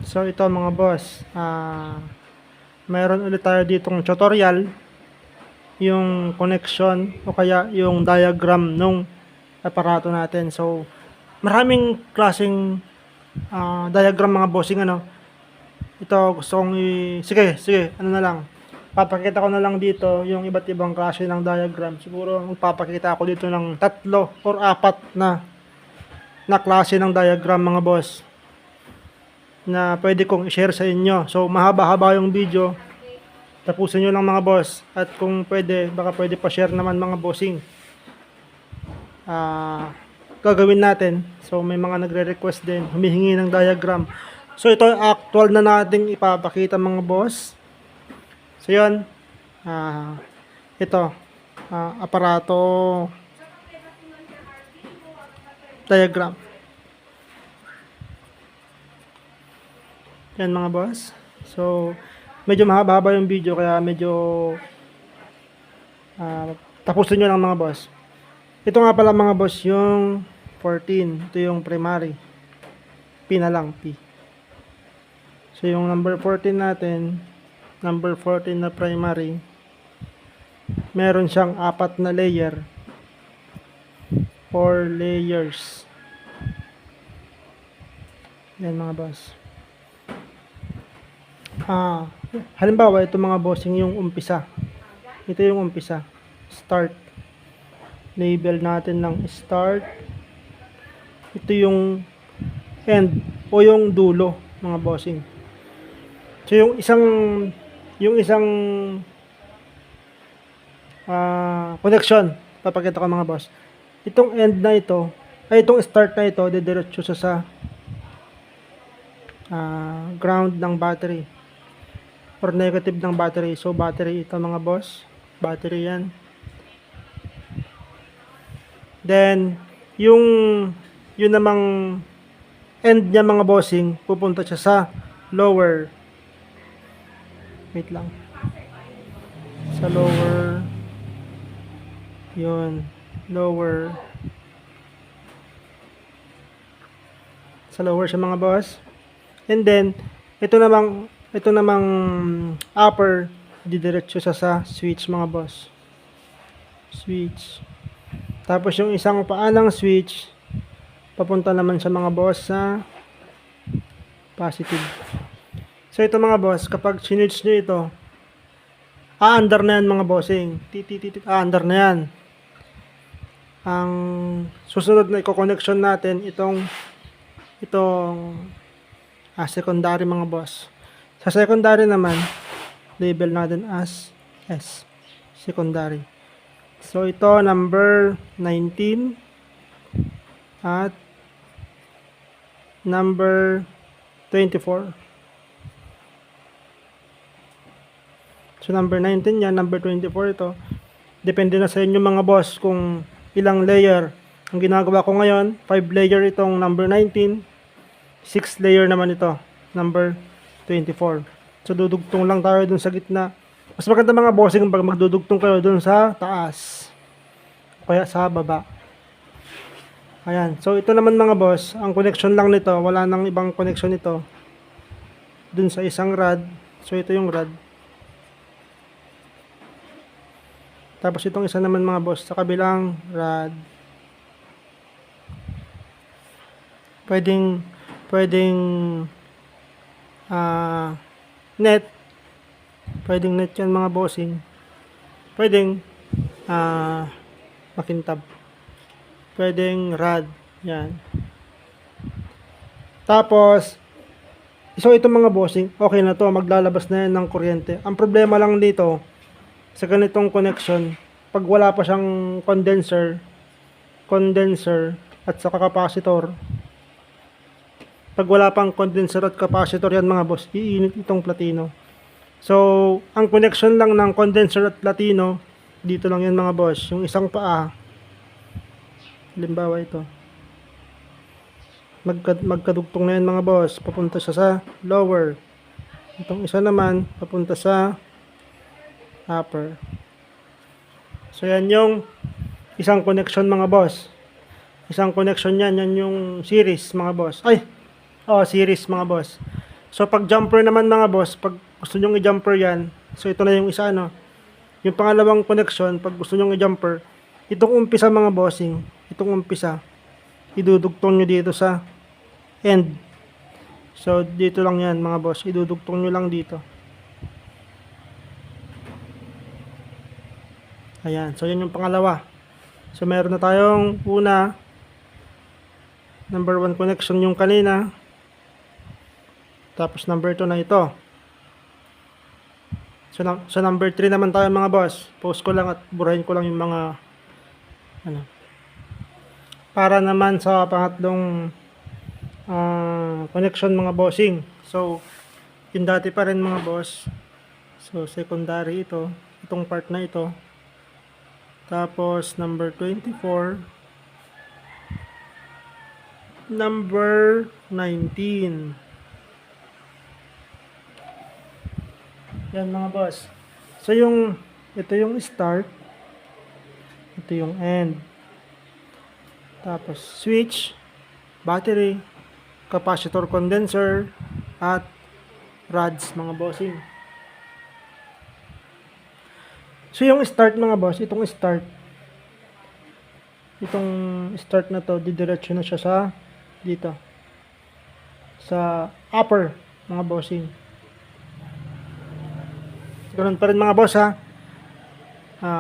So ito mga boss, mayroon ulit tayo ditong tutorial, yung connection o kaya yung diagram nung aparato natin. So maraming klaseng diagram mga bossing ano. Ito gusto kong sige, ano na lang. Papakita ko na lang dito yung iba't ibang klase ng diagram. Siguro magpapakita ako dito ng 3 or 4 na klase ng diagram mga boss na pwede kong i-share sa inyo. So mahaba-haba yung video. Tapusin nyo lang mga boss. At kung pwede, baka pwede pa share naman mga bossing. Gagawin natin. So may mga nagre-request din, humihingi ng diagram. So ito actual na nating ipapakita mga boss. So yun, ito, aparato diagram. Yan mga boss. So medyo mahaba-haba yung video kaya medyo tapusin nyo lang mga boss. Ito nga pala mga boss yung 14. Ito yung primary. P na lang, P. So yung number 14 natin, number 14 na primary, meron siyang 4 na layer. 4 layers. Yan mga boss. Halimbawa, ito mga bossing yung umpisa. Ito yung umpisa. Start. Label natin ng start. Ito yung end o yung dulo mga bossing. So yung isang connection, papakita ko mga boss. Itong end na ito, itong start na ito, didiretso sa ground ng battery or negative ng battery. So battery ito mga boss, battery yan. Then yung yun namang end niya mga bossing, pupunta siya sa lower. Wait lang. Sa lower. Yun. Lower. Sa lower siya mga boss. And then, ito namang upper, didiretso sa switch mga boss. Switch. Tapos yung isang paalang switch, papunta naman sa mga boss sa positive. So ito mga boss, kapag sinwitch nyo ito, under na yan mga bossing. Under na yan. Ang susunod na i-connection natin, itong secondary mga boss. Sa secondary naman, label natin as S. Secondary. So ito, number 19 at number 24. So number 19 yan, number 24 ito. Depende na sa inyo mga boss kung ilang layer. Ang ginagawa ko ngayon, 5 layer itong number 19, 6 layer naman ito, number 24. So dudugtong lang tayo dun sa gitna. Mas maganda mga bossing pag magdudugtong kayo dun sa taas. Kaya sa baba. Ayan. So ito naman mga boss, ang connection lang nito, wala nang ibang connection ito. Dun sa isang rod. So ito yung rod. Tapos itong isa naman mga boss, sa kabilang rod. Pwedeng net. Pwedeng net yan mga bossing. Pwedeng makintab. Pwedeng rod. Yan. Tapos, so ito mga bossing, okay na to, maglalabas na yan ng kuryente. Ang problema lang dito, sa ganitong connection, pag wala pa siyang condenser at saka capacitor, pag wala pang condenser at capacitor yan mga boss, iinit itong platino. So, ang connection lang ng condenser at platino, dito lang yan mga boss, yung isang paa, halimbawa ito, magkadugtong na yan mga boss, papunta siya sa lower. Itong isa naman, papunta sa upper. So yan yung isang connection mga boss. Isang connection yan yung series mga boss. Series mga boss. So pag jumper naman mga boss, pag gusto nyo i-jumper yan, so ito na yung isa, no? Yung pangalawang connection, pag gusto nyo i-jumper, itong umpisa mga bossing, itong umpisa, idudugtong nyo dito sa end. So dito lang yan mga boss, idudugtong nyo lang dito. Ayan, so yan yung pangalawa. So meron na tayong una, number 1 connection yung kanina. Tapos number 2 na ito. So number 3 naman tayo mga boss. Post ko lang at burahin ko lang yung mga ano. Para naman sa pangatlong connection mga bossing. So yung dati pa rin mga boss. So secondary ito, itong part na ito. Tapos number 24, number 19. Yan mga boss. So ito yung start, ito yung end. Tapos switch, battery, capacitor, condenser, at rods mga bossing. So yung start mga boss, itong start na to, didiretso na siya sa dito. Sa upper mga bossing. Ganun pa rin mga boss ha.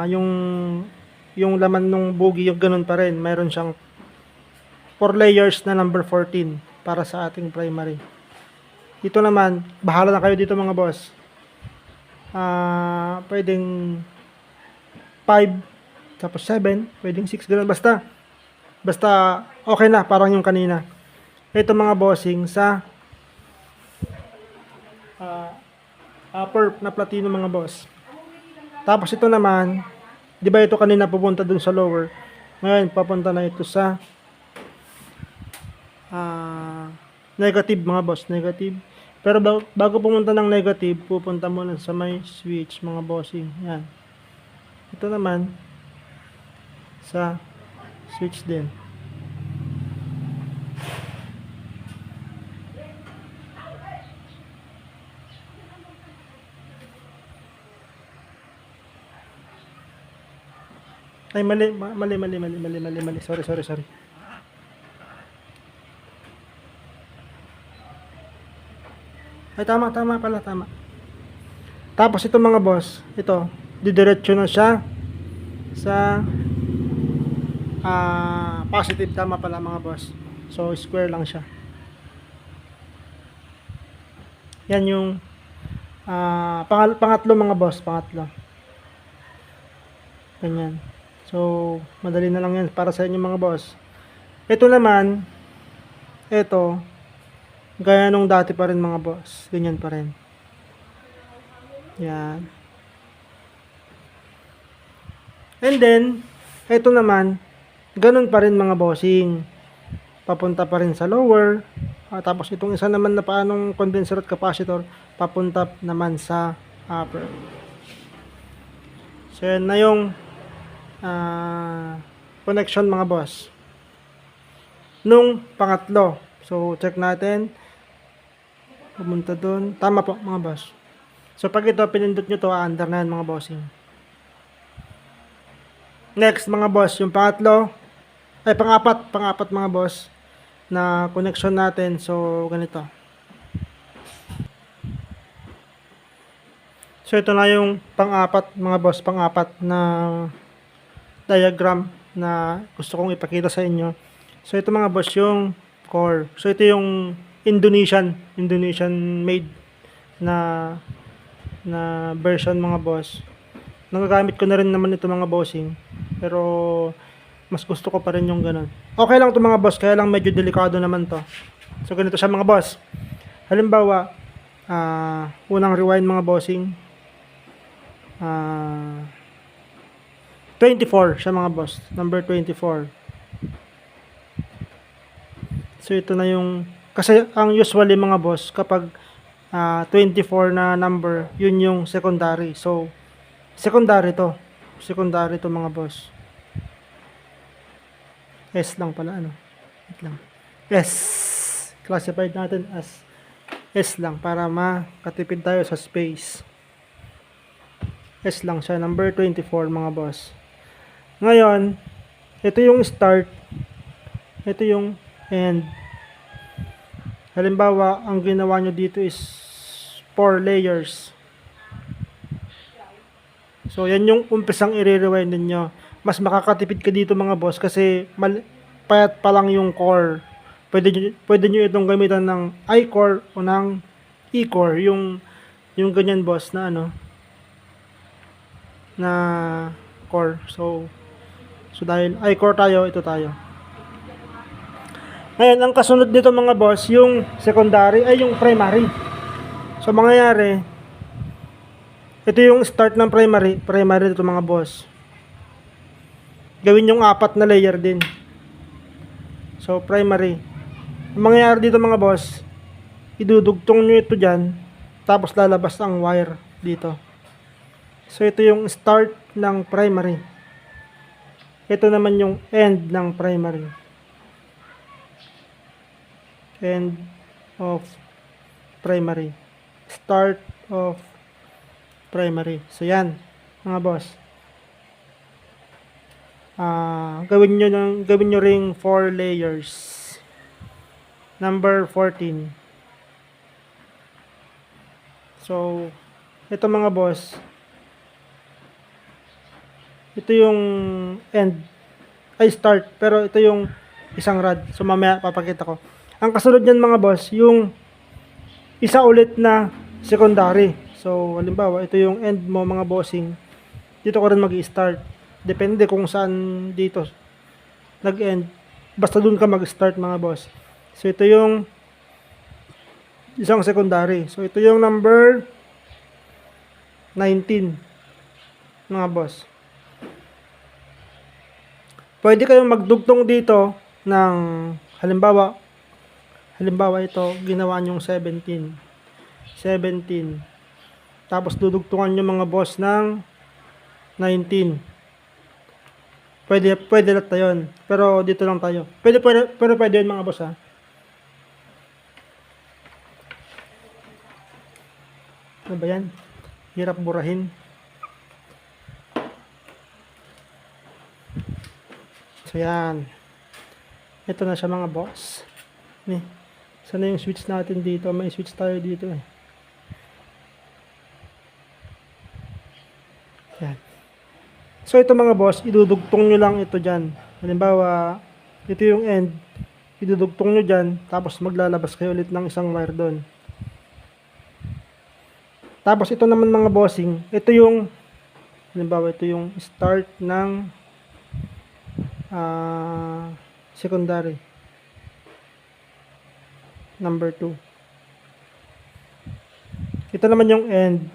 Yung laman ng bogie, yung ganun pa rin. Mayroon siyang 4 layers na number 14 para sa ating primary. Dito naman, bahala na kayo dito mga boss. Pwedeng 5, tapos 7, pwedeng 6, ganun. Basta okay na, parang yung kanina. Ito mga bossing sa upper na platino mga boss. Tapos ito naman, di ba ito kanina pupunta dun sa lower? Ngayon, papunta na ito sa negative mga boss, negative. Pero bago pumunta ng negative, pupunta muna sa may switch mga bossing. Yan. Ito naman sa switch din. Ay, mali. Sorry. Ay, tama pala. Tapos ito mga boss, ito, didiretso na siya sa positive, tama pala mga boss. So, square lang siya. Yan yung pangatlo mga boss, pangatlo. Ganyan. So, madali na lang yan para sa inyo mga boss. Ito naman, ito, gaya nung dati pa rin mga boss. Ganyan pa rin. Yan. And then, ito naman, ganun pa rin mga bossing. Papunta pa rin sa lower. Tapos itong isa naman na paanong condenser at capacitor, papunta naman sa upper. So, yan na yung connection mga boss nung pangatlo. So check natin, pumunta dun, tama po mga boss. So pag ito pinindot nyo to, under na yan mga bossing. Next mga boss, yung pangatlo ay pangapat mga boss na connection natin. So ganito. So ito na yung pangapat mga boss, pangapat na diagram na gusto kong ipakita sa inyo. So ito mga boss yung core. So ito yung Indonesian made na version mga boss. Nagagamit ko na rin naman ito mga bossing. Pero mas gusto ko pa rin yung ganun. Okay lang ito mga boss, kaya lang medyo delikado naman to. So ganito siya mga boss. Halimbawa, unang rewind mga bossing. 24 siya mga boss, number 24. So ito na yung, kasi ang usually mga boss kapag 24 na number, yun yung secondary. So secondary to mga boss. S lang pala, ano, wait lang, S classified natin as S lang para makatipid tayo sa space. S lang siya, number 24 mga boss. Ngayon, ito yung start, ito yung end. Halimbawa, ang ginawa nyo dito is 4 layers. So, yan yung umpisang i-rewind ninyo. Mas makakatipid ka dito mga boss kasi payat pa lang yung core. Pwede nyo itong gamitan ng I-core o ng E-core. Yung ganyan boss na na core. So dahil I-core tayo, ito tayo. Ngayon, ang kasunod nito mga boss, yung secondary ay yung primary. So, mangyayari, ito yung start ng primary dito mga boss. Gawin yung 4 na layer din. So, primary. Ang mangyayari dito mga boss, idudugtong nyo ito dyan, tapos lalabas ang wire dito. So, ito yung start ng primary. Ito naman yung end ng primary. End of primary. Start of primary. So, yan, mga boss. Gawin nyo ring 4 layers. Number 14. So, ito mga boss. Ito yung end. Ay, start. Pero ito yung isang rod. So, mamaya papakita ko. Ang kasunod niyan mga boss, yung isa ulit na secondary. So, halimbawa, ito yung end mo mga bossing. Dito ko rin mag-start. Depende kung saan dito nag-end. Basta dun ka mag-start mga boss. So, ito yung isang secondary. So, ito yung number 19 mga boss. Pwede kayong magdugtong dito ng halimbawa ito, ginawa nyong 17. Tapos dudugtungan nyo mga boss ng 19. Pwede lang tayo yun. Pero dito lang tayo. Pero pwede yun mga boss ha. Ano ba yan? Hirap burahin. So yan. Ito na siya mga boss. Sana yung switch natin dito. May switch tayo dito eh. Yan. So ito mga boss, idudugtong nyo lang ito dyan. Halimbawa, ito yung end. Idudugtong nyo dyan. Tapos maglalabas kayo ulit ng isang wire doon. Tapos ito naman mga bossing. Ito yung, halimbawa ito yung start ng secondary. Number 2. Ito naman yung end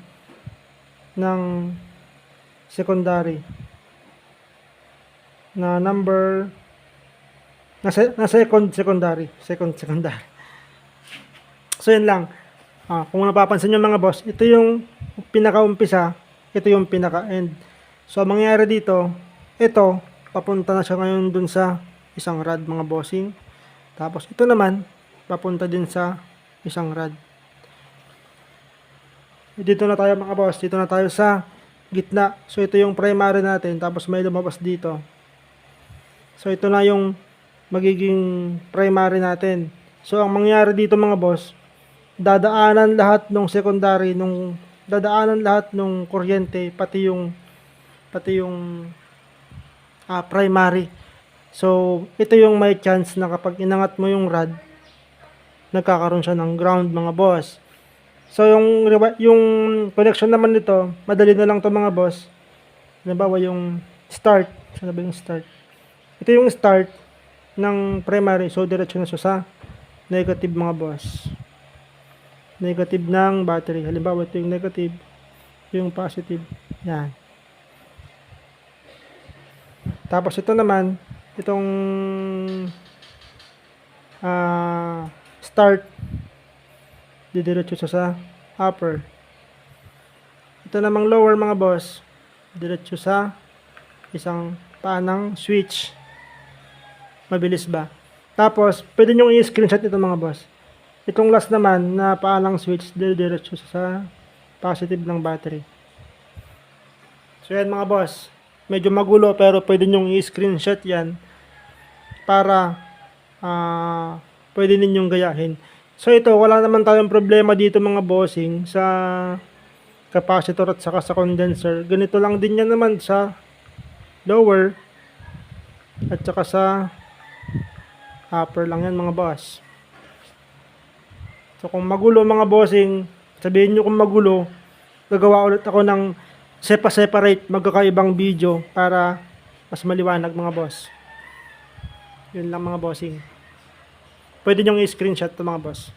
ng secondary na number na secondary. So yun lang. Kung napapansin nyo mga boss, ito yung pinaka-umpisa, ito yung pinaka-end. So ang mangyayari dito, ito papunta na siya ngayon dun sa isang rod mga bossing. Tapos ito naman papunta din sa isang rod. Dito na tayo mga boss, dito na tayo sa gitna. So ito yung primary natin, tapos may lumabas dito. So ito na yung magiging primary natin. So ang mangyayari dito mga boss, dadaanan lahat ng secondary, dadaanan lahat ng kuryente, pati yung primary. So ito yung may chance na kapag inangat mo yung rod, nagkakaroon siya ng ground mga boss. So yung connection naman nito, madali na lang to mga boss. Halimbawa yung start, saan ba yung start? Ito yung start ng primary, so diretso na siya sa negative mga boss. Negative ng battery. Halimbawa ito yung negative, yung positive. Yan. Tapos ito naman, itong start, didiretso siya sa upper. Ito namang lower mga boss, diretso sa isang panang switch. Mabilis ba? Tapos pwede nyo i-screenshot ito mga boss. Itong last naman na paalang switch, diretso sa positive ng battery. So yan mga boss, medyo magulo pero pwede nyong i-screenshot yan para pwede ninyong gayahin. So ito, wala naman tayong problema dito mga bossing sa capacitor at saka sa condenser. Ganito lang din yan naman sa lower at saka sa upper lang yan mga boss. So kung magulo mga bossing, sabihin nyo kung magulo, gagawa ulit ako ng separate magkakaibang video para mas maliwanag mga boss. Yun lang mga bossing. Pwede nyong i-screenshot to mga boss.